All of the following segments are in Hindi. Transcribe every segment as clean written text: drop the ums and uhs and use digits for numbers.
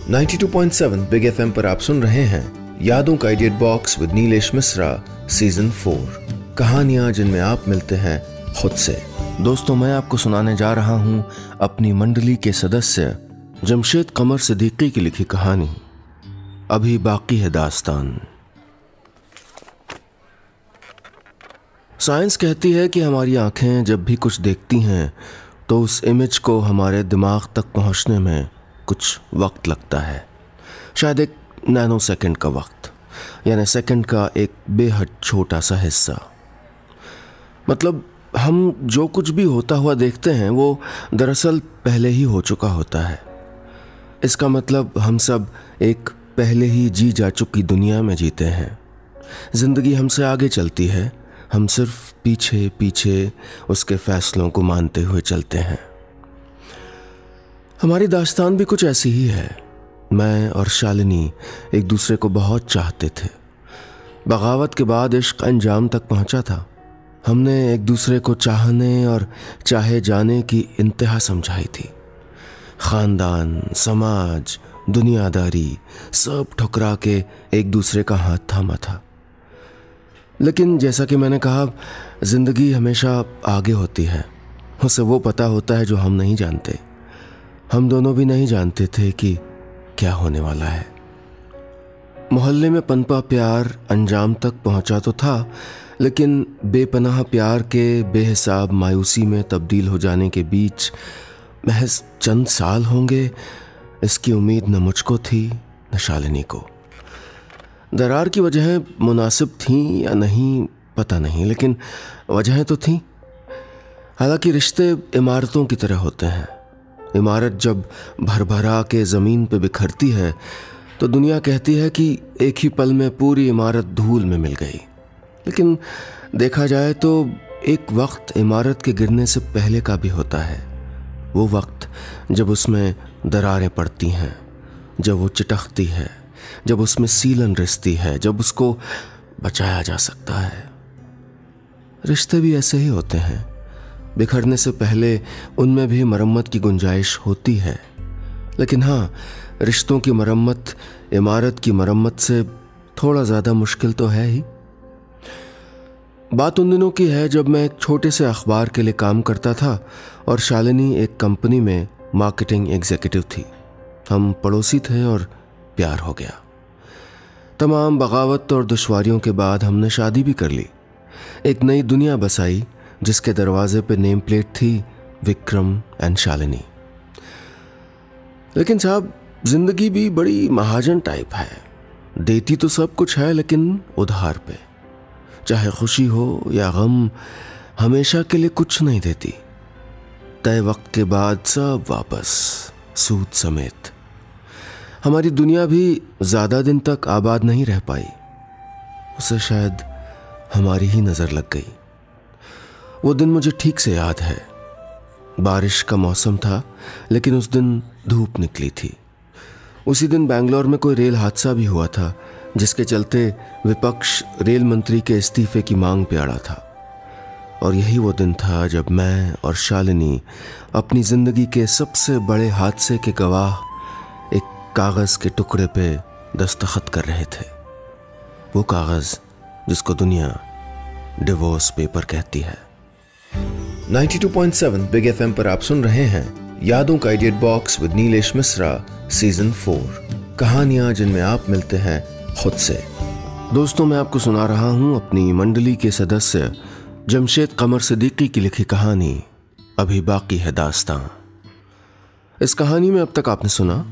92.7 बिग एफएम पर आप सुन रहे हैं यादों का idiot box with Nilesh Mishra season 4, कहानियां जिनमें आप मिलते हैं खुद से। दोस्तों, मैं आपको सुनाने जा रहा हूं अपनी मंडली के सदस्य जमशेद कमर सिद्दीकी की लिखी कहानी अभी बाकी है दास्तान। साइंस कहती है कि हमारी आंखें जब भी कुछ देखती हैं तो उस इमेज को हमारे दिमाग तक पहुंचने में कुछ वक्त लगता है, शायद एक नैनो सेकंड का वक्त, यानी सेकंड का एक बेहद छोटा सा हिस्सा। मतलब हम जो कुछ भी होता हुआ देखते हैं वो दरअसल पहले ही हो चुका होता है। इसका मतलब हम सब एक पहले ही जी जा चुकी दुनिया में जीते हैं। जिंदगी हमसे आगे चलती है, हम सिर्फ पीछे पीछे उसके फैसलों को मानते हुए चलते हैं। हमारी दास्तान भी कुछ ऐसी ही है। मैं और शालिनी एक दूसरे को बहुत चाहते थे। बगावत के बाद इश्क अंजाम तक पहुंचा था। हमने एक दूसरे को चाहने और चाहे जाने की इंतहा समझाई थी। खानदान, समाज, दुनियादारी सब ठुकरा के एक दूसरे का हाथ थामा था। लेकिन जैसा कि मैंने कहा, जिंदगी हमेशा आगे होती है। उसे वो पता होता है जो हम नहीं जानते। हम दोनों भी नहीं जानते थे कि क्या होने वाला है। मोहल्ले में पनपा प्यार अंजाम तक पहुंचा तो था, लेकिन बेपनाह प्यार के बेहिसाब मायूसी में तब्दील हो जाने के बीच महज चंद साल होंगे, इसकी उम्मीद न मुझको थी न शालिनी को। दरार की वजहें मुनासिब थीं या नहीं पता नहीं, लेकिन वजहें तो थीं। हालांकि रिश्ते इमारतों की तरह होते हैं। इमारत जब भरभरा के ज़मीन पे बिखरती है तो दुनिया कहती है कि एक ही पल में पूरी इमारत धूल में मिल गई। लेकिन देखा जाए तो एक वक्त इमारत के गिरने से पहले का भी होता है। वो वक्त जब उसमें दरारें पड़ती हैं, जब वो चिटकती है, जब उसमें सीलन रिसती है, जब उसको बचाया जा सकता है। रिश्ते भी ऐसे ही होते हैं। बिखरने से पहले उनमें भी मरम्मत की गुंजाइश होती है। लेकिन हाँ, रिश्तों की मरम्मत इमारत की मरम्मत से थोड़ा ज़्यादा मुश्किल तो है ही। बात उन दिनों की है जब मैं एक छोटे से अखबार के लिए काम करता था और शालिनी एक कंपनी में मार्केटिंग एग्जीक्यूटिव थी। हम पड़ोसी थे और प्यार हो गया। तमाम बगावत और दुश्वारियों के बाद हमने शादी भी कर ली। एक नई दुनिया बसाई जिसके दरवाजे पे नेम प्लेट थी विक्रम एंड शालिनी। लेकिन साहब, जिंदगी भी बड़ी महाजन टाइप है। देती तो सब कुछ है, लेकिन उधार पे। चाहे खुशी हो या गम, हमेशा के लिए कुछ नहीं देती। तय वक्त के बाद सब वापस, सूद समेत। हमारी दुनिया भी ज्यादा दिन तक आबाद नहीं रह पाई। उसे शायद हमारी ही नजर लग गई। वो दिन मुझे ठीक से याद है। बारिश का मौसम था, लेकिन उस दिन धूप निकली थी। उसी दिन बेंगलोर में कोई रेल हादसा भी हुआ था, जिसके चलते विपक्ष रेल मंत्री के इस्तीफे की मांग पे अड़ा था। और यही वो दिन था जब मैं और शालिनी अपनी जिंदगी के सबसे बड़े हादसे के गवाह एक कागज के टुकड़े पे दस्तखत कर रहे थे। वो कागज जिसको दुनिया डिवोर्स पेपर कहती है। 92.7 बिग एफएम पर आप सुन रहे हैं यादों का idiot box with Nilesh Mishra season 4, कहानियां जिनमें आप मिलते हैं खुद से। दोस्तों, मैं आपको सुना रहा हूं अपनी मंडली के सदस्य जमशेद कमर सिद्दीकी की लिखी कहानी अभी बाकी है दास्तां। इस कहानी में अब तक आपने सुना,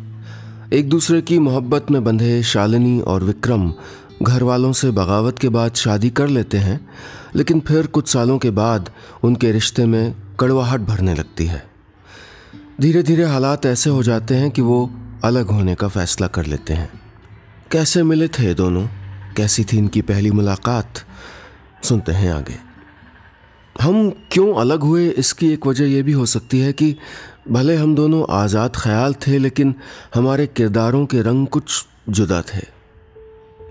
एक दूसरे की मोहब्बत में बंधे शालिनी और विक्रम घर वालों से बगावत के बाद शादी कर लेते हैं, लेकिन फिर कुछ सालों के बाद उनके रिश्ते में कड़वाहट भरने लगती है। धीरे धीरे हालात ऐसे हो जाते हैं कि वो अलग होने का फैसला कर लेते हैं। कैसे मिले थे दोनों, कैसी थी इनकी पहली मुलाकात, सुनते हैं आगे। हम क्यों अलग हुए, इसकी एक वजह यह भी हो सकती है कि भले हम दोनों आज़ाद ख्याल थे, लेकिन हमारे किरदारों के रंग कुछ जुदा थे।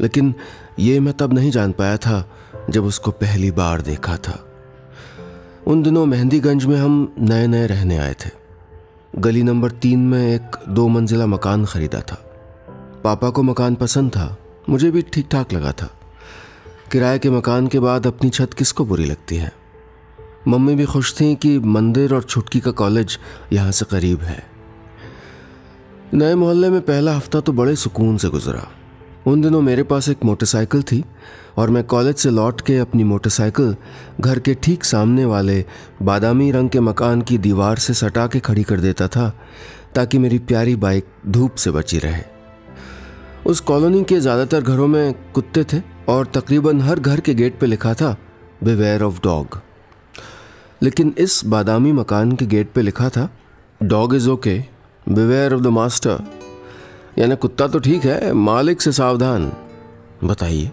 लेकिन ये मैं तब नहीं जान पाया था जब उसको पहली बार देखा था। उन दिनों मेहंदीगंज में हम नए नए रहने आए थे। गली नंबर 3 में एक 2 मंजिला मकान खरीदा था। पापा को मकान पसंद था, मुझे भी ठीक ठाक लगा था। किराए के मकान के बाद अपनी छत किसको बुरी लगती है। मम्मी भी खुश थी कि मंदिर और छुटकी का कॉलेज यहाँ से करीब है। नए मोहल्ले में पहला हफ्ता तो बड़े सुकून से गुजरा। उन दिनों मेरे पास एक मोटरसाइकिल थी और मैं कॉलेज से लौट के अपनी मोटरसाइकिल घर के ठीक सामने वाले बादामी रंग के मकान की दीवार से सटा के खड़ी कर देता था ताकि मेरी प्यारी बाइक धूप से बची रहे। उस कॉलोनी के ज़्यादातर घरों में कुत्ते थे और तकरीबन हर घर के गेट पे लिखा था बिवेयर ऑफ डॉग। लेकिन इस बादामी मकान के गेट पे लिखा था dog is okay, beware of the master, यानी कुत्ता तो ठीक है, मालिक से सावधान। बताइए,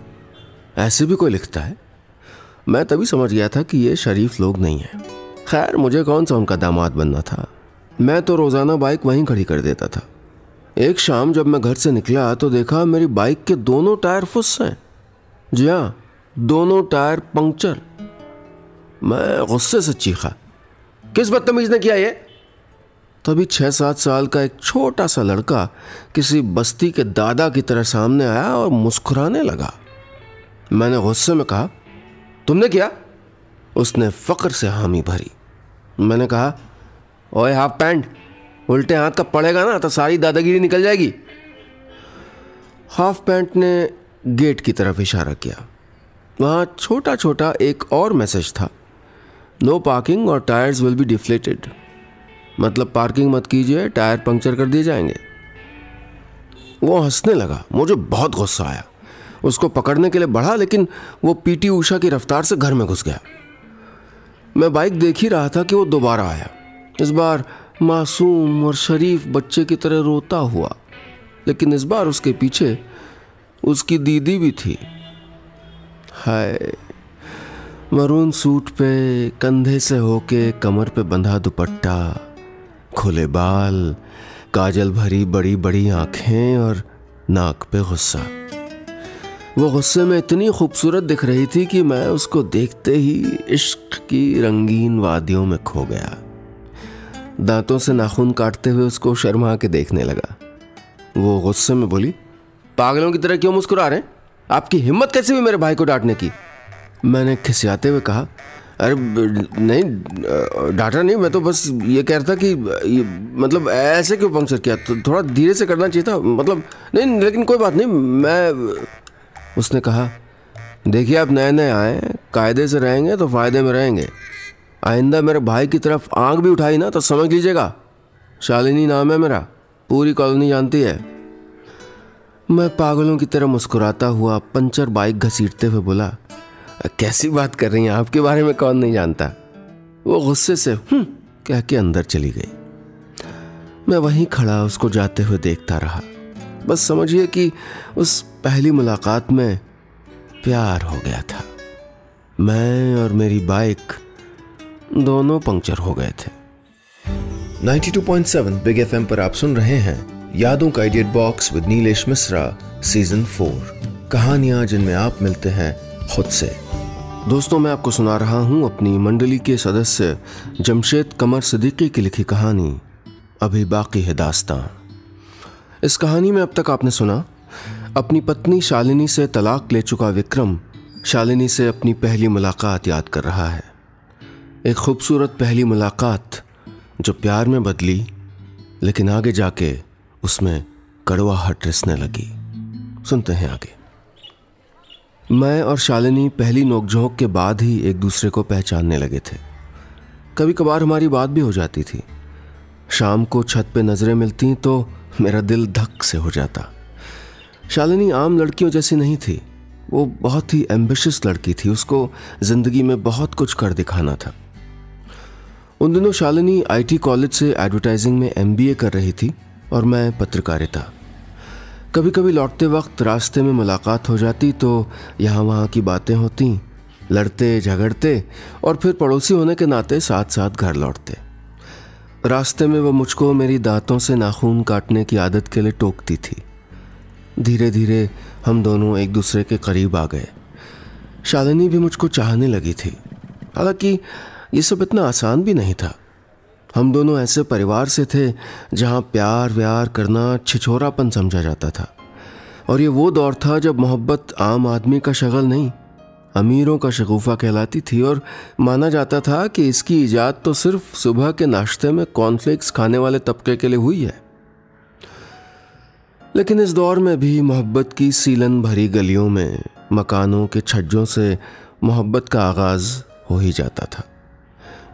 ऐसे भी कोई लिखता है? मैं तभी समझ गया था कि ये शरीफ लोग नहीं हैं। खैर, मुझे कौन सा उनका दामाद बनना था। मैं तो रोज़ाना बाइक वहीं खड़ी कर देता था। एक शाम जब मैं घर से निकला तो देखा मेरी बाइक के दोनों टायर फुस हैं। जी हाँ, दोनों टायर पंक्चर। मैं गुस्से से चीखा, किस बदतमीज ने किया ये? तभी 6-7 साल का एक छोटा सा लड़का किसी बस्ती के दादा की तरह सामने आया और मुस्कुराने लगा। मैंने गुस्से में कहा, तुमने किया? उसने फक्र से हामी भरी। मैंने कहा, ओए हाफ पैंट, उल्टे हाथ का पड़ेगा ना तो सारी दादागिरी निकल जाएगी। हाफ पैंट ने गेट की तरफ इशारा किया। वहाँ छोटा छोटा एक और मैसेज था, नो पार्किंग और टायर्स विल बी डिफ्लेटेड, मतलब पार्किंग मत कीजिए, टायर पंक्चर कर दिए जाएंगे। वो हंसने लगा। मुझे बहुत गुस्सा आया। उसको पकड़ने के लिए बढ़ा लेकिन वो पीटी उषा की रफ्तार से घर में घुस गया। मैं बाइक देख ही रहा था कि वो दोबारा आया, इस बार मासूम और शरीफ बच्चे की तरह रोता हुआ, लेकिन इस बार उसके पीछे उसकी दीदी भी थी। हाय, मरून सूट पे, कंधे से होके कमर पे बंधा दुपट्टा, खुले बाल, काजल भरी बड़ी बड़ी आंखें और नाक पे गुस्सा। वो गुस्से में इतनी खूबसूरत दिख रही थी कि मैं उसको देखते ही इश्क की रंगीन वादियों में खो गया। दांतों से नाखून काटते हुए उसको शर्मा के देखने लगा। वो गुस्से में बोली, पागलों की तरह क्यों मुस्कुरा रहे हैं? आपकी हिम्मत कैसे हुई मेरे भाई को डांटने की? मैंने खिसियाते हुए कहा, अरे नहीं, डांटा नहीं, मैं तो बस ये कह रहा था कि मतलब ऐसे क्यों पंक्चर किया, तो थोड़ा धीरे से करना चाहिए था, मतलब नहीं, लेकिन कोई बात नहीं। मैं उसने कहा, देखिए आप नए नए आए, कायदे से रहेंगे तो फ़ायदे में रहेंगे। आइंदा मेरे भाई की तरफ आंख भी उठाई ना तो समझ लीजिएगा। शालिनी नाम है मेरा, पूरी कॉलोनी जानती है। मैं पागलों की तरह मुस्कुराता हुआ पंचर बाइक घसीटते हुए बोला, कैसी बात कर रही हैं, आपके बारे में कौन नहीं जानता। वो गुस्से से कह के अंदर चली गई। मैं वहीं खड़ा उसको जाते हुए देखता रहा। बस समझिए कि उस पहली मुलाकात में प्यार हो गया था। मैं और मेरी बाइक दोनों पंक्चर हो गए थे। 92.7 बिग एफएम पर आप सुन रहे हैं यादों का idiot box with Nilesh Mishra season 4, कहानियां जिनमें आप मिलते हैं खुद से। दोस्तों, मैं आपको सुना रहा हूं अपनी मंडली के सदस्य जमशेद कमर सिद्दीकी की लिखी कहानी अभी बाकी है दास्तां। इस कहानी में अब तक आपने सुना, अपनी पत्नी शालिनी से तलाक ले चुका विक्रम शालिनी से अपनी पहली मुलाकात याद कर रहा है। एक खूबसूरत पहली मुलाकात जो प्यार में बदली, लेकिन आगे जाके उसमें कड़वाहट रिसने लगी। सुनते हैं आगे। मैं और शालिनी पहली नोकझोंक के बाद ही एक दूसरे को पहचानने लगे थे। कभी कभार हमारी बात भी हो जाती थी। शाम को छत पे नजरें मिलती तो मेरा दिल धक से हो जाता। शालिनी आम लड़कियों जैसी नहीं थी, वो बहुत ही एम्बिशियस लड़की थी। उसको जिंदगी में बहुत कुछ कर दिखाना था। उन दिनों शालिनी आईटी कॉलेज से एडवर्टाइजिंग में एमबीए कर रही थी और मैं पत्रकारिता। कभी कभी लौटते वक्त रास्ते में मुलाकात हो जाती तो यहाँ वहाँ की बातें होती, लड़ते झगड़ते और फिर पड़ोसी होने के नाते साथ साथ घर लौटते। रास्ते में वो मुझको मेरी दांतों से नाखून काटने की आदत के लिए टोकती थी। धीरे धीरे हम दोनों एक दूसरे के करीब आ गए। शालिनी भी मुझको चाहने लगी थी। हालांकि ये सब इतना आसान भी नहीं था। हम दोनों ऐसे परिवार से थे जहाँ प्यार व्यार करना छिछोरापन समझा जाता था। और ये वो दौर था जब मोहब्बत आम आदमी का शगल नहीं, अमीरों का शगुफा कहलाती थी और माना जाता था कि इसकी इजाद तो सिर्फ सुबह के नाश्ते में कॉर्नफ्लेक्स खाने वाले तबके के लिए हुई है। लेकिन इस दौर में भी मोहब्बत की सीलन भरी गलियों में मकानों के छज्जों से मोहब्बत का आगाज़ हो ही जाता था,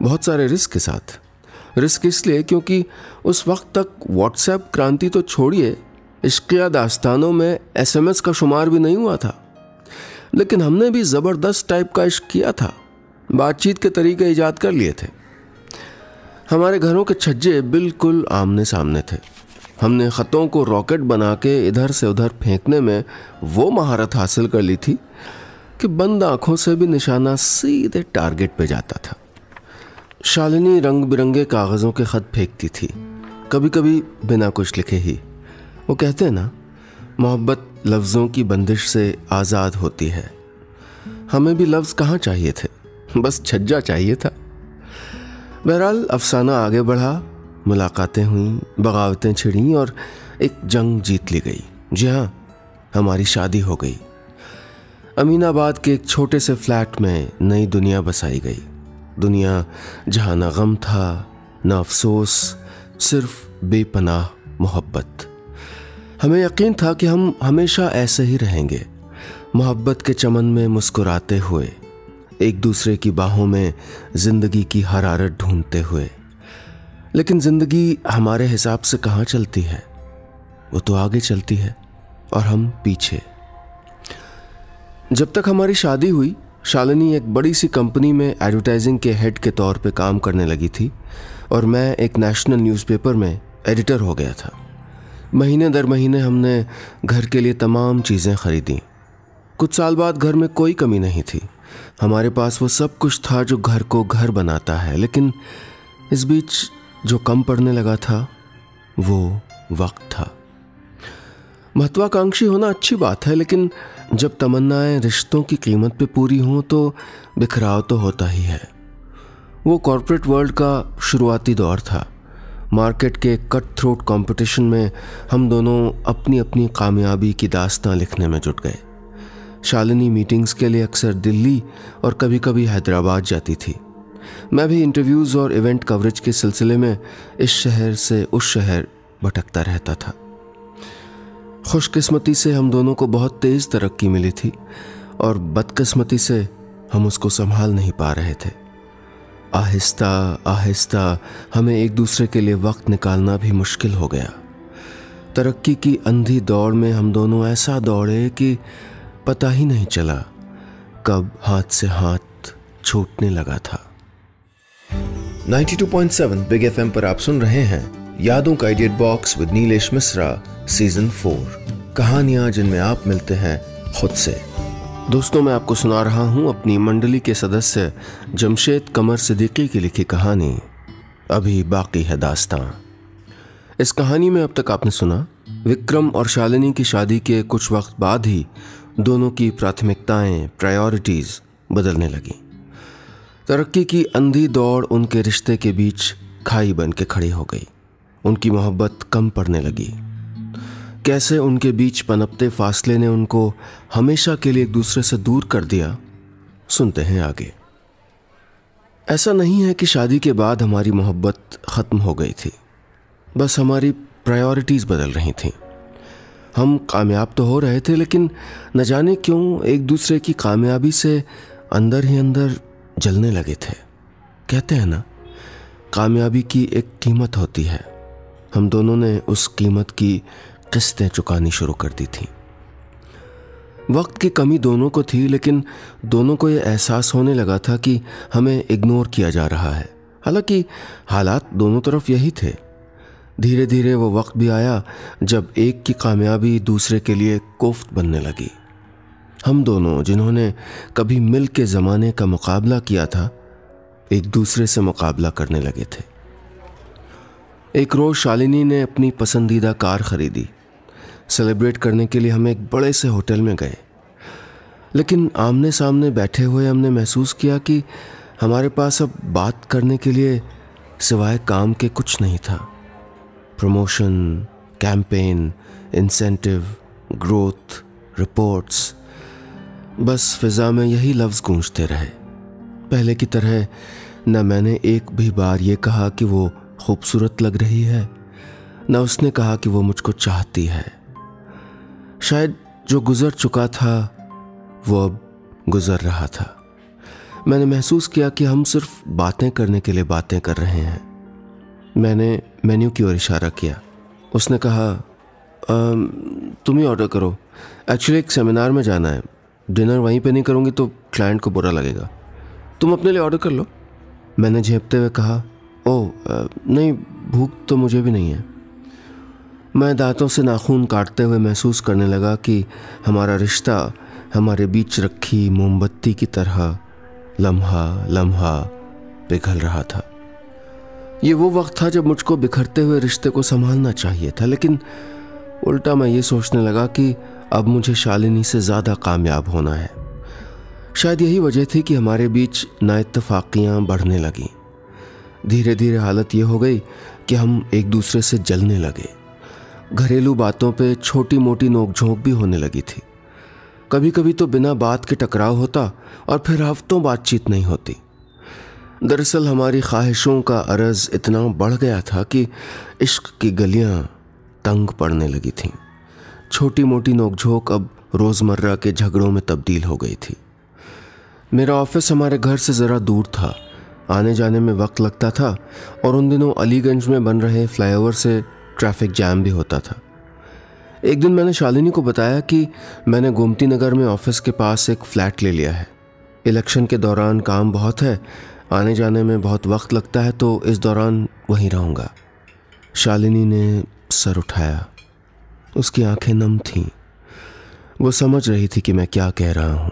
बहुत सारे रिस्क के साथ। रिस्क इसलिए क्योंकि उस वक्त तक व्हाट्सएप क्रांति तो छोड़िए, इश्किया दास्तानों में SMS का शुमार भी नहीं हुआ था। लेकिन हमने भी ज़बरदस्त टाइप का इश्क किया था, बातचीत के तरीके ईजाद कर लिए थे। हमारे घरों के छज्जे बिल्कुल आमने सामने थे। हमने ख़तों को रॉकेट बना के इधर से उधर फेंकने में वो महारत हासिल कर ली थी कि बंद आँखों से भी निशाना सीधे टारगेट पे जाता था। शालिनी रंग बिरंगे कागज़ों के ख़त फेंकती थी, कभी कभी बिना कुछ लिखे ही। वो कहते हैं ना, मोहब्बत लफ्ज़ों की बंदिश से आज़ाद होती है। हमें भी लफ्ज़ कहाँ चाहिए थे, बस छज्जा चाहिए था। बहरहाल अफसाना आगे बढ़ा, मुलाकातें हुईं, बगावतें छिड़ीं और एक जंग जीत ली गई। जी हाँ, हमारी शादी हो गई। अमीनाबाद के एक छोटे से फ्लैट में नई दुनिया बसाई गई, दुनिया जहाँ ना गम था ना अफसोस, सिर्फ बेपनाह मोहब्बत। हमें यकीन था कि हम हमेशा ऐसे ही रहेंगे, मोहब्बत के चमन में मुस्कुराते हुए, एक दूसरे की बाहों में ज़िंदगी की हरारत ढूंढते हुए। लेकिन ज़िंदगी हमारे हिसाब से कहाँ चलती है, वो तो आगे चलती है और हम पीछे। जब तक हमारी शादी हुई, शालिनी एक बड़ी सी कंपनी में एडवर्टाइजिंग के हेड के तौर पे काम करने लगी थी और मैं एक नेशनल न्यूज़पेपर में एडिटर हो गया था। महीने दर महीने हमने घर के लिए तमाम चीज़ें खरीदी। कुछ साल बाद घर में कोई कमी नहीं थी, हमारे पास वो सब कुछ था जो घर को घर बनाता है। लेकिन इस बीच जो कम पड़ने लगा था वो वक्त था। महत्वाकांक्षी होना अच्छी बात है, लेकिन जब तमन्नाएं रिश्तों की कीमत पे पूरी हों तो बिखराव तो होता ही है। वो कॉरपोरेट वर्ल्ड का शुरुआती दौर था। मार्केट के कट थ्रोट कंपटीशन में हम दोनों अपनी अपनी कामयाबी की दास्तां लिखने में जुट गए। शालिनी मीटिंग्स के लिए अक्सर दिल्ली और कभी कभी हैदराबाद जाती थी। मैं भी इंटरव्यूज़ और इवेंट कवरेज के सिलसिले में इस शहर से उस शहर भटकता रहता था। खुशकिस्मती से हम दोनों को बहुत तेज़ तरक्की मिली थी और बदकिस्मती से हम उसको संभाल नहीं पा रहे थे। आहिस्ता आहिस्ता हमें एक दूसरे के लिए वक्त निकालना भी मुश्किल हो गया। तरक्की की अंधी दौड़ में हम दोनों ऐसा दौड़े कि पता ही नहीं चला कब हाथ से हाथ छूटने लगा था। 92.7 बिग FM पर आप सुन रहे हैं यादों का edit box with Nilesh Mishra season 4, कहानियां जिनमें आप मिलते हैं खुद से। दोस्तों, मैं आपको सुना रहा हूं अपनी मंडली के सदस्य जमशेद कमर सिद्दीकी की लिखी कहानी अभी बाकी है दास्तां। इस कहानी में अब तक आपने सुना विक्रम और शालिनी की शादी के कुछ वक्त बाद ही दोनों की प्राथमिकताएं, प्रायोरिटीज़ बदलने लगी। तरक्की की अंधी दौड़ उनके रिश्ते के बीच खाई बन के खड़ी हो गई। उनकी मोहब्बत कम पड़ने लगी। कैसे उनके बीच पनपते फासले ने उनको हमेशा के लिए एक दूसरे से दूर कर दिया, सुनते हैं आगे। ऐसा नहीं है कि शादी के बाद हमारी मोहब्बत ख़त्म हो गई थी, बस हमारी प्रायोरिटीज़ बदल रही थीं। हम कामयाब तो हो रहे थे, लेकिन न जाने क्यों एक दूसरे की कामयाबी से अंदर ही अंदर जलने लगे थे। कहते हैं ना, कामयाबी की एक कीमत होती है। हम दोनों ने उस कीमत की किस्तें चुकानी शुरू कर दी थी। वक्त की कमी दोनों को थी, लेकिन दोनों को ये एहसास होने लगा था कि हमें इग्नोर किया जा रहा है। हालांकि हालात दोनों तरफ यही थे। धीरे धीरे वो वक्त भी आया जब एक की कामयाबी दूसरे के लिए कोफ्त बनने लगी। हम दोनों, जिन्होंने कभी मिल के ज़माने का मुकाबला किया था, एक दूसरे से मुकाबला करने लगे थे। एक रोज़ शालिनी ने अपनी पसंदीदा कार ख़रीदी। सेलिब्रेट करने के लिए हम एक बड़े से होटल में गए, लेकिन आमने सामने बैठे हुए हमने महसूस किया कि हमारे पास अब बात करने के लिए सिवाय काम के कुछ नहीं था। Promotion, campaign, incentive, growth, reports, बस फिजा में यही लफ्ज़ गूंजते रहे। पहले की तरह न मैंने एक भी बार ये कहा कि वो खूबसूरत लग रही है, न उसने कहा कि वो मुझको चाहती है। शायद जो गुजर चुका था वो अब गुजर रहा था। मैंने महसूस किया कि हम सिर्फ बातें करने के लिए बातें कर रहे हैं। मैंने मेन्यू की ओर इशारा किया। उसने कहा, तुम ही ऑर्डर करो, एक्चुअली एक सेमिनार में जाना है, डिनर वहीं पे नहीं करूँगी तो क्लाइंट को बुरा लगेगा, तुम अपने लिए ऑर्डर कर लो। मैंने झेपते हुए कहा, ओह नहीं, भूख तो मुझे भी नहीं है। मैं दांतों से नाखून काटते हुए महसूस करने लगा कि हमारा रिश्ता हमारे बीच रखी मोमबत्ती की तरह लम्हा लम्हा पिघल रहा था। ये वो वक्त था जब मुझको बिखरते हुए रिश्ते को संभालना चाहिए था, लेकिन उल्टा मैं ये सोचने लगा कि अब मुझे शालिनी से ज़्यादा कामयाब होना है। शायद यही वजह थी कि हमारे बीच नाइत्तफाकियाँ बढ़ने लगीं। धीरे धीरे हालत ये हो गई कि हम एक दूसरे से जलने लगे। घरेलू बातों पे छोटी मोटी नोकझोंक भी होने लगी थी। कभी कभी तो बिना बात के टकराव होता और फिर हफ्तों बातचीत नहीं होती। दरअसल हमारी ख्वाहिशों का अर्ज इतना बढ़ गया था कि इश्क की गलियां तंग पड़ने लगी थीं। छोटी मोटी नोकझोंक अब रोज़मर्रा के झगड़ों में तब्दील हो गई थी। मेरा ऑफिस हमारे घर से ज़रा दूर था, आने जाने में वक्त लगता था और उन दिनों अलीगंज में बन रहे फ्लाईओवर से ट्रैफिक जैम भी होता था। एक दिन मैंने शालिनी को बताया कि मैंने गोमती नगर में ऑफिस के पास एक फ्लैट ले लिया है। इलेक्शन के दौरान काम बहुत है, आने जाने में बहुत वक्त लगता है, तो इस दौरान वहीं रहूँगा। शालिनी ने सर उठाया। उसकी आंखें नम थीं। वो समझ रही थी कि मैं क्या कह रहा हूँ।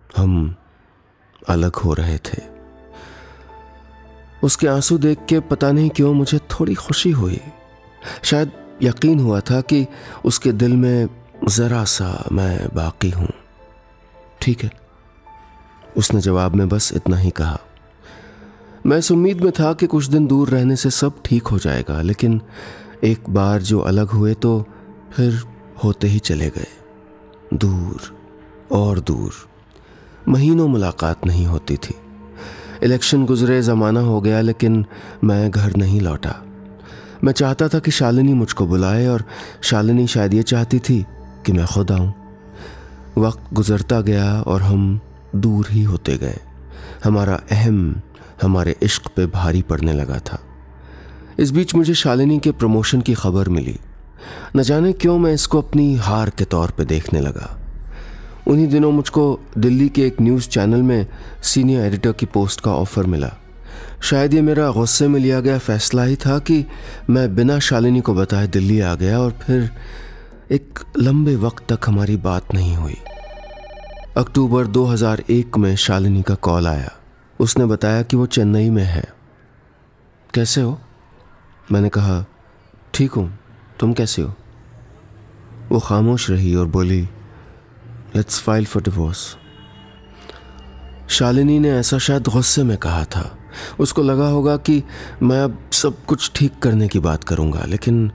हम अलग हो रहे थे। उसके आंसू देख के पता नहीं क्यों मुझे थोड़ी खुशी हुई। शायद यकीन हुआ था कि उसके दिल में ज़रा सा मैं बाकी हूँ। ठीक है, उसने जवाब में बस इतना ही कहा। मैं इस उम्मीद में था कि कुछ दिन दूर रहने से सब ठीक हो जाएगा, लेकिन एक बार जो अलग हुए तो फिर होते ही चले गए। दूर और दूर, महीनों मुलाकात नहीं होती थी। इलेक्शन गुजरे ज़माना हो गया, लेकिन मैं घर नहीं लौटा। मैं चाहता था कि शालिनी मुझको बुलाए और शालिनी शायद ये चाहती थी कि मैं खुद आऊं। वक्त गुजरता गया और हम दूर ही होते गए। हमारा अहम हमारे इश्क पे भारी पड़ने लगा था। इस बीच मुझे शालिनी के प्रमोशन की खबर मिली। न जाने क्यों मैं इसको अपनी हार के तौर पे देखने लगा। उन्हीं दिनों मुझको दिल्ली के एक न्यूज़ चैनल में सीनियर एडिटर की पोस्ट का ऑफ़र मिला। शायद ये मेरा गुस्से में लिया गया फैसला ही था कि मैं बिना शालिनी को बताए दिल्ली आ गया और फिर एक लंबे वक्त तक हमारी बात नहीं हुई। अक्टूबर 2001 में शालिनी का कॉल आया। उसने बताया कि वो चेन्नई में है। कैसे हो? मैंने कहा, ठीक हूँ, तुम कैसे हो? वो खामोश रही और बोली, let's file for divorce. Shalini ने ऐसा शायद गुस्से में कहा था। उसको लगा होगा कि मैं अब सब कुछ ठीक करने की बात करूंगा, लेकिन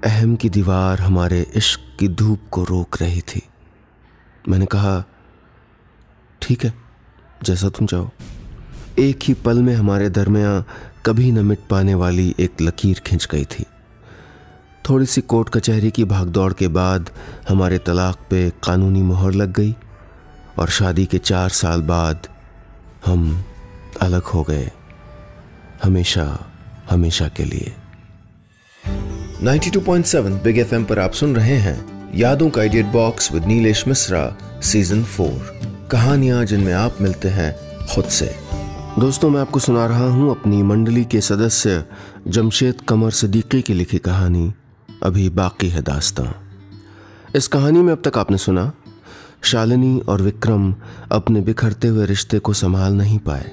अहम की दीवार हमारे इश्क की धूप को रोक रही थी। मैंने कहा, ठीक है, जैसा तुम चाहो। एक ही पल में हमारे दरमियां कभी न मिट पाने वाली एक लकीर खिंच गई थी। थोड़ी सी कोर्ट कचहरी की भागदौड़ के बाद हमारे तलाक पे कानूनी मोहर लग गई और शादी के 4 साल बाद हम अलग हो गए, हमेशा हमेशा के लिए। 92.7 बिग एफएम पर आप सुन रहे हैं यादों का edit box with Nilesh Mishra season 4, कहानियां जिनमें आप मिलते हैं खुद से। दोस्तों, मैं आपको सुना रहा हूं अपनी मंडली के सदस्य जमशेद कमर सिद्दीकी की लिखी कहानी अभी बाकी है दास्तां। इस कहानी में अब तक आपने सुना, शालिनी और विक्रम अपने बिखरते हुए रिश्ते को संभाल नहीं पाए।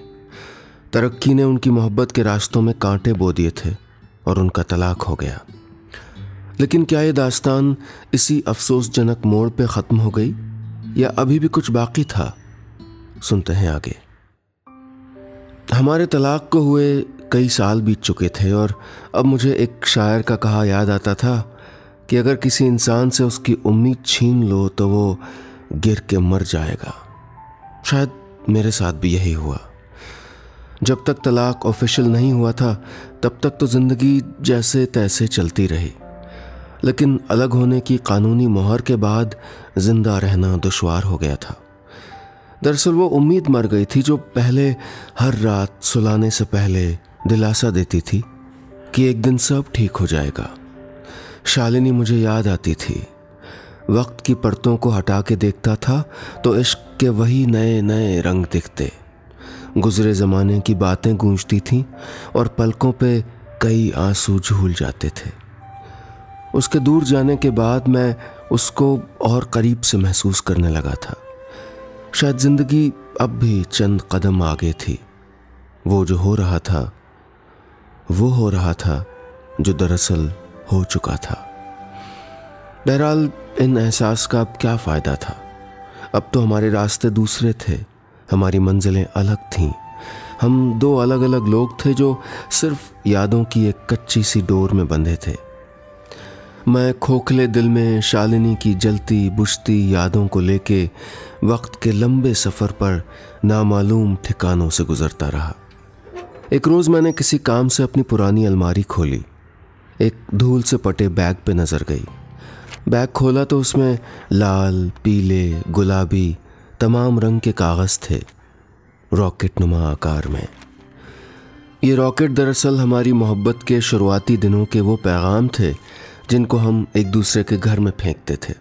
तरक्की ने उनकी मोहब्बत के रास्तों में कांटे बो दिए थे और उनका तलाक हो गया। लेकिन क्या ये दास्तान इसी अफसोसजनक मोड़ पे ख़त्म हो गई या अभी भी कुछ बाकी था? सुनते हैं आगे। हमारे तलाक को हुए कई साल बीत चुके थे और अब मुझे एक शायर का कहा याद आता था कि अगर किसी इंसान से उसकी उम्मीद छीन लो तो वो गिर के मर जाएगा। शायद मेरे साथ भी यही हुआ। जब तक तलाक ऑफिशियल नहीं हुआ था तब तक तो जिंदगी जैसे तैसे चलती रही, लेकिन अलग होने की कानूनी मोहर के बाद जिंदा रहना दुश्वार हो गया था। दरअसल वो उम्मीद मर गई थी जो पहले हर रात सुलाने से पहले दिलासा देती थी कि एक दिन सब ठीक हो जाएगा। शालिनी मुझे याद आती थी। वक्त की परतों को हटा के देखता था तो इश्क के वही नए नए रंग दिखते। गुजरे ज़माने की बातें गूंजती थीं और पलकों पे कई आंसू झूल जाते थे। उसके दूर जाने के बाद मैं उसको और करीब से महसूस करने लगा था। शायद जिंदगी अब भी चंद कदम आगे थी। वो जो हो रहा था वो हो रहा था जो दरअसल हो चुका था। बहरहाल इन एहसास का अब क्या फ़ायदा था। अब तो हमारे रास्ते दूसरे थे, हमारी मंजिलें अलग थीं। हम दो अलग अलग लोग थे जो सिर्फ यादों की एक कच्ची सी डोर में बंधे थे। मैं खोखले दिल में शालिनी की जलती बुझती यादों को लेके वक्त के लंबे सफ़र पर नामालूम ठिकानों से गुजरता रहा। एक रोज़ मैंने किसी काम से अपनी पुरानी अलमारी खोली। एक धूल से पटे बैग पे नज़र गई। बैग खोला तो उसमें लाल, पीले, गुलाबी तमाम रंग के कागज़ थे, रॉकेट नुमा आकार में। ये रॉकेट दरअसल हमारी मोहब्बत के शुरुआती दिनों के वो पैगाम थे जिनको हम एक दूसरे के घर में फेंकते थे।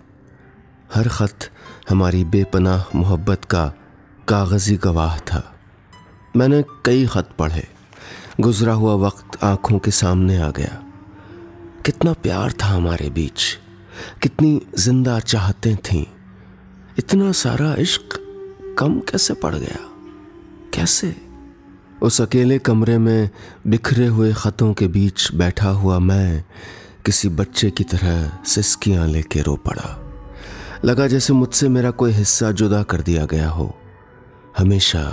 हर ख़त हमारी बेपनाह मोहब्बत का कागज़ी गवाह था। मैंने कई ख़त पढ़े। गुजरा हुआ वक्त आंखों के सामने आ गया। कितना प्यार था हमारे बीच, कितनी जिंदा चाहतें थीं। इतना सारा इश्क कम कैसे पड़ गया? कैसे? उस अकेले कमरे में बिखरे हुए ख़तों के बीच बैठा हुआ मैं किसी बच्चे की तरह सिसकियां लेके रो पड़ा। लगा जैसे मुझसे मेरा कोई हिस्सा जुदा कर दिया गया हो, हमेशा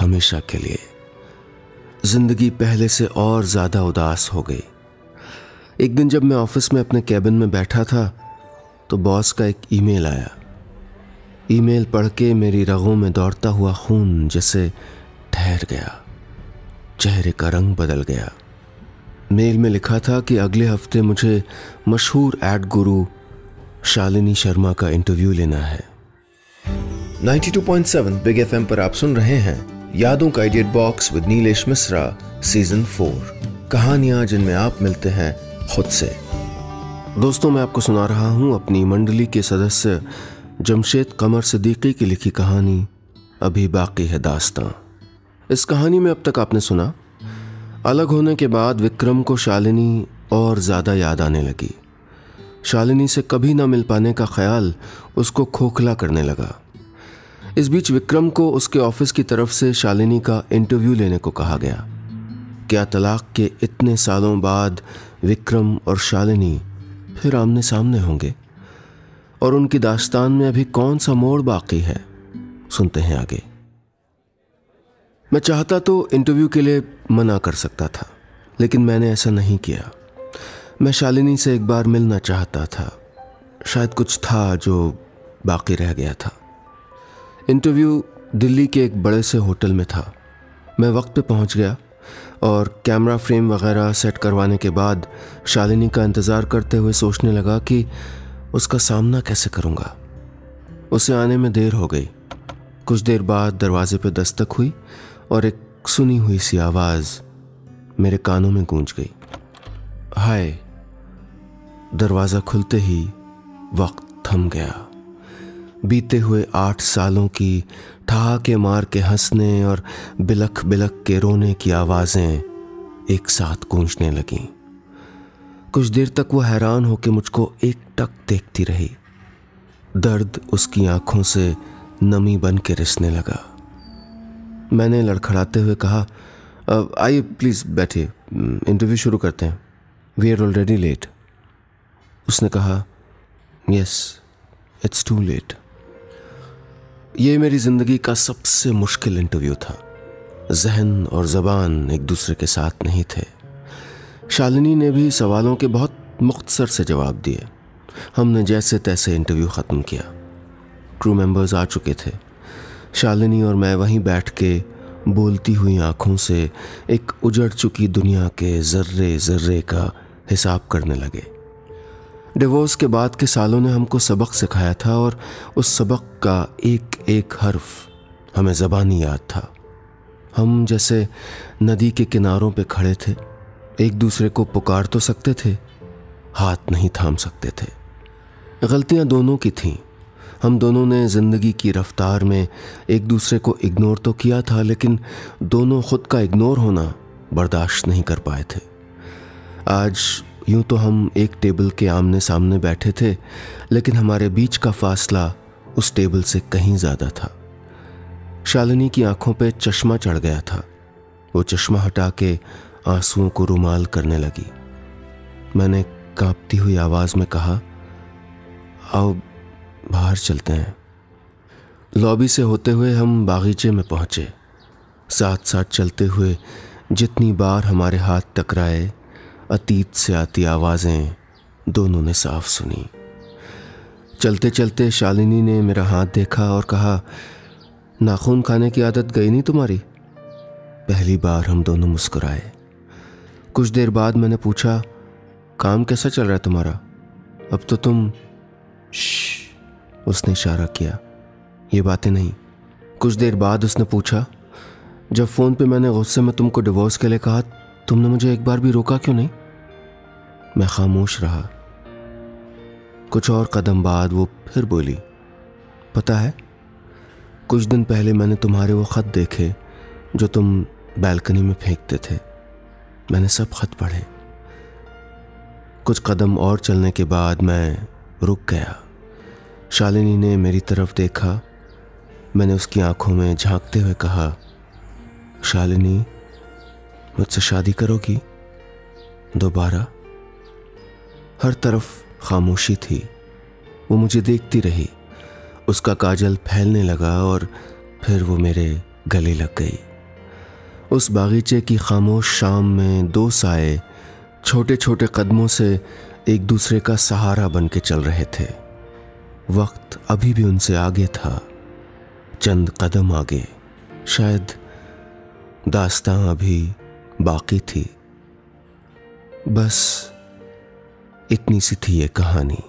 हमेशा के लिए। जिंदगी पहले से और ज़्यादा उदास हो गई। एक दिन जब मैं ऑफिस में अपने कैबिन में बैठा था तो बॉस का एक ईमेल आया। ईमेल पढ़ के मेरी रगों में दौड़ता हुआ खून जैसे ठहर गया, चेहरे का रंग बदल गया। मेल में लिखा था कि अगले हफ्ते मुझे मशहूर एड गुरु शालिनी शर्मा का इंटरव्यू लेना है। 92.7 बिग एफएम पर आप सुन रहे हैं यादों का idiot box with Nilesh Mishra season 4, कहानियां जिनमें आप मिलते हैं खुद से। दोस्तों, मैं आपको सुना रहा हूं अपनी मंडली के सदस्य जमशेद कमर सिद्दीकी की लिखी कहानी अभी बाकी है दास्तां। इस कहानी में अब तक आपने सुना, अलग होने के बाद विक्रम को शालिनी और ज़्यादा याद आने लगी। शालिनी से कभी ना मिल पाने का ख्याल उसको खोखला करने लगा। इस बीच विक्रम को उसके ऑफिस की तरफ से शालिनी का इंटरव्यू लेने को कहा गया। क्या तलाक के इतने सालों बाद विक्रम और शालिनी फिर आमने सामने होंगे? और उनकी दास्तान में अभी कौन सा मोड़ बाकी है? सुनते हैं आगे। मैं चाहता तो इंटरव्यू के लिए मना कर सकता था, लेकिन मैंने ऐसा नहीं किया। मैं शालिनी से एक बार मिलना चाहता था। शायद कुछ था जो बाकी रह गया था। इंटरव्यू दिल्ली के एक बड़े से होटल में था। मैं वक्त पे पहुंच गया और कैमरा फ्रेम वगैरह सेट करवाने के बाद शालिनी का इंतज़ार करते हुए सोचने लगा कि उसका सामना कैसे करूंगा। उसे आने में देर हो गई। कुछ देर बाद दरवाजे पे दस्तक हुई और एक सुनी हुई सी आवाज़ मेरे कानों में गूंज गई, हाय। दरवाज़ा खुलते ही वक्त थम गया। बीते हुए 8 सालों की ठहाके मार के हंसने और बिलख बिलख के रोने की आवाज़ें एक साथ गूंजने लगीं। कुछ देर तक वो हैरान होकर मुझको एकटक देखती रही। दर्द उसकी आंखों से नमी बन के रिसने लगा। मैंने लड़खड़ाते हुए कहा, आइए प्लीज़ बैठिए, इंटरव्यू शुरू करते हैं, वी आर ऑलरेडी लेट। उसने कहा, यस इट्स टू लेट। ये मेरी ज़िंदगी का सबसे मुश्किल इंटरव्यू था। जहन और ज़बान एक दूसरे के साथ नहीं थे। शालिनी ने भी सवालों के बहुत मुख्तसर से जवाब दिए। हमने जैसे तैसे इंटरव्यू ख़त्म किया। क्रू मेंबर्स आ चुके थे। शालिनी और मैं वहीं बैठ के बोलती हुई आंखों से एक उजड़ चुकी दुनिया के ज़र्रे ज़र्रे का हिसाब करने लगे। डिवोर्स के बाद के सालों ने हमको सबक सिखाया था और उस सबक का एक एक हर्फ हमें ज़बानी याद था। हम जैसे नदी के किनारों पे खड़े थे, एक दूसरे को पुकार तो सकते थे, हाथ नहीं थाम सकते थे। गलतियां दोनों की थीं। हम दोनों ने ज़िंदगी की रफ्तार में एक दूसरे को इग्नोर तो किया था, लेकिन दोनों खुद का इग्नोर होना बर्दाश्त नहीं कर पाए थे। आज यूं तो हम एक टेबल के आमने सामने बैठे थे, लेकिन हमारे बीच का फासला उस टेबल से कहीं ज़्यादा था। शालिनी की आंखों पे चश्मा चढ़ गया था। वो चश्मा हटा के आंसुओं को रुमाल करने लगी। मैंने कांपती हुई आवाज़ में कहा, आओ बाहर चलते हैं। लॉबी से होते हुए हम बागीचे में पहुंचे। साथ साथ चलते हुए जितनी बार हमारे हाथ टकराए, अतीत से आती आवाज़ें दोनों ने साफ सुनी। चलते चलते शालिनी ने मेरा हाथ देखा और कहा, नाखून खाने की आदत गई नहीं तुम्हारी? पहली बार हम दोनों मुस्कुराए। कुछ देर बाद मैंने पूछा, काम कैसा चल रहा है तुम्हारा? अब तो तुम उसने इशारा किया, ये बातें नहीं। कुछ देर बाद उसने पूछा, जब फ़ोन पे मैंने गुस्से में तुमको डिवोर्स के लिए कहा, तुमने मुझे एक बार भी रोका क्यों नहीं? मैं खामोश रहा। कुछ और कदम बाद वो फिर बोली, पता है, कुछ दिन पहले मैंने तुम्हारे वो ख़त देखे जो तुम बैल्कनी में फेंकते थे। मैंने सब ख़त पढ़े। कुछ कदम और चलने के बाद मैं रुक गया। शालिनी ने मेरी तरफ देखा। मैंने उसकी आंखों में झांकते हुए कहा, शालिनी, मुझसे शादी करोगी दोबारा? हर तरफ खामोशी थी। वो मुझे देखती रही। उसका काजल फैलने लगा और फिर वो मेरे गले लग गई। उस बागीचे की खामोश शाम में दो साए छोटे छोटे कदमों से एक दूसरे का सहारा बन के चल रहे थे। वक्त अभी भी उनसे आगे था, चंद कदम आगे। शायद दास्तां अभी बाकी थी। बस इतनी सी थी ये कहानी।